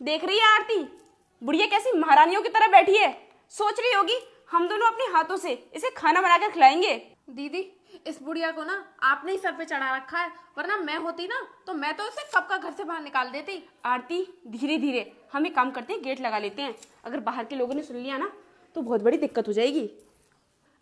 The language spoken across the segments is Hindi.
देख रही है आरती, बुढ़िया कैसी महारानियों की तरह बैठी है। सोच रही होगी हम दोनों अपने हाथों से इसे खाना बनाकर खिलाएंगे। दीदी, इस बुढ़िया को ना आपने ही सर पे चढ़ा रखा है, वरना मैं होती ना तो मैं तो इसे कब का घर से बाहर निकाल देती। आरती, धीरे धीरे हम एक काम करते हैं, गेट लगा लेते हैं। अगर बाहर के लोगों ने सुन लिया ना तो बहुत बड़ी दिक्कत हो जाएगी।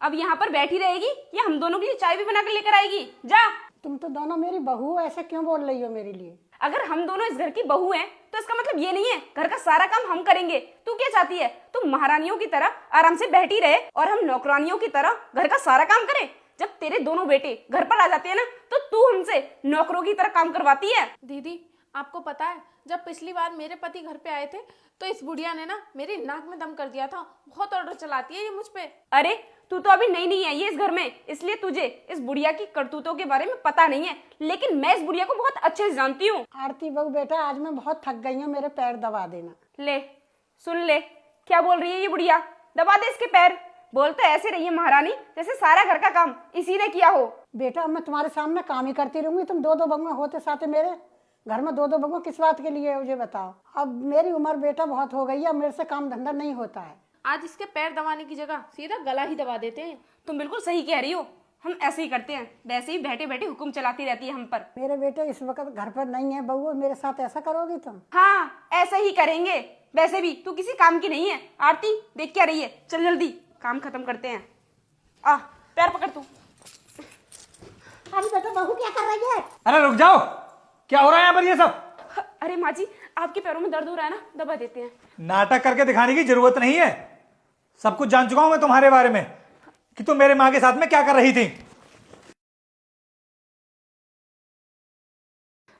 अब यहाँ पर बैठी रहेगी या हम दोनों के लिए चाय भी बनाकर लेकर आएगी? जा। तुम तो दोनों मेरी बहू हो, ऐसे क्यों बोल रही हो मेरे लिए? अगर हम दोनों इस घर की बहू हैं तो इसका मतलब ये नहीं है घर का सारा काम हम करेंगे। तू क्या चाहती है? तुम महारानियों की तरह आराम से बैठी रहे और हम नौकरानियों की तरह घर का सारा काम करें? जब तेरे दोनों बेटे घर पर आ जाते हैं ना तो तू हमसे नौकरों की तरह काम करवाती है। दीदी, आपको पता है जब पिछली बार मेरे पति घर पे आए थे तो इस बुढ़िया ने ना मेरी नाक में दम कर दिया था। बहुत ऑर्डर चलाती है ये मुझ पे। अरे तू तो अभी नई नहीं आई है इस घर में, इसलिए तुझे इस बुढ़िया की करतूतों के बारे में पता नहीं है, लेकिन मैं इस बुढ़िया को बहुत अच्छे से जानती हूँ। आरती बहू बेटा, आज मैं बहुत थक गई हूँ, मेरे पैर दबा देना। ले सुन ले, क्या बोल रही है ये बुढ़िया? दबा दे इसके पैर। बोलते ऐसे रही है महारानी जैसे सारा घर का काम इसी ने किया हो। बेटा, अब मैं तुम्हारे सामने काम ही करती रहूंगी? तुम दो दो बंगुआ होते साथे मेरे घर में, दो दो बंगुआ किस बात के लिए है मुझे बताओ। अब मेरी उम्र बेटा बहुत हो गई है, मेरे से काम धंधा नहीं होता है। आज इसके पैर दबाने की जगह सीधा गला ही दबा देते हैं। तुम बिल्कुल सही कह रही हो, हम ऐसे ही करते हैं। वैसे ही बैठे बैठे हुक्म चलाती रहती है हम पर। मेरे बेटे इस वक्त घर पर नहीं है बहू, मेरे साथ ऐसा करोगी तुम? हाँ, ऐसा ही करेंगे। वैसे भी तू किसी काम की नहीं है। आरती, देख क्या रही है? चल जल्दी काम खत्म करते हैं। आ, पैर पकड़ तू। अरे बेटा, बहू क्या कर रही है? अरे रुक जाओ, क्या हो रहा है यहाँ पर ये सब? अरे माँ जी, आपके पैरों में दर्द हो रहा है ना, दबा देते हैं। नाटक करके दिखाने की जरूरत नहीं है। सब कुछ जान चुका हूं मैं तुम्हारे बारे में कि तुम मेरे माँ के साथ में क्या कर रही थी।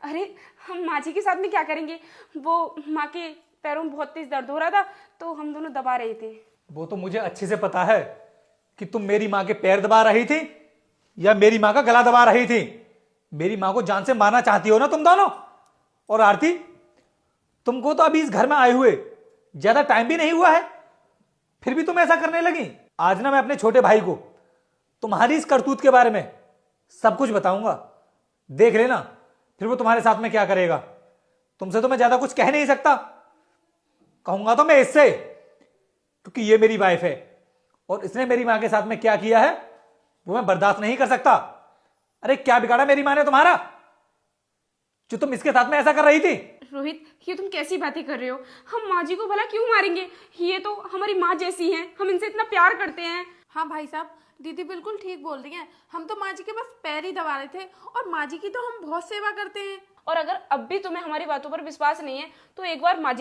अरे हम माँ जी के साथ में क्या करेंगे? वो माँ के पैरों में बहुत तेज दर्द हो रहा था तो हम दोनों दबा रहे थे। वो तो मुझे अच्छे से पता है कि तुम मेरी माँ के पैर दबा रही थी या मेरी माँ का गला दबा रही थी। मेरी माँ को जान से मारना चाहती हो ना तुम दोनों। और आरती, तुमको तो अभी इस घर में आए हुए ज्यादा टाइम भी नहीं हुआ है, फिर भी तुम ऐसा करने लगी। आज ना मैं अपने छोटे भाई को तुम्हारी इस करतूत के बारे में सब कुछ बताऊंगा। देख लेना फिर वो तुम्हारे साथ में क्या करेगा। तुमसे तो मैं ज्यादा कुछ कह नहीं सकता, कहूंगा तो मैं इससे, क्योंकि ये मेरी वाइफ है और इसने मेरी मां के साथ में क्या किया है वो मैं बर्दाश्त नहीं कर सकता। अरे क्या बिगाड़ा मेरी मां ने तुम्हारा जो तुम इसके साथ में ऐसा कर रही थी? रोहित, ये तुम कैसी बातें कर रहे हो? हम माँ जी को भला क्यों मारेंगे? ये तो हमारी माँ जैसी हैं, हम इनसे इतना प्यार करते हैं। हाँ भाई साहब, दीदी बिल्कुल ठीक बोल रही हैं। हम तो माँ जी के बस पैर ही दबा रहे थे और माँ जी की तो हम बहुत सेवा करते हैं। और अगर अब भी तुम्हें हमारी बातों पर विश्वास नहीं है तो एक बार माँ जी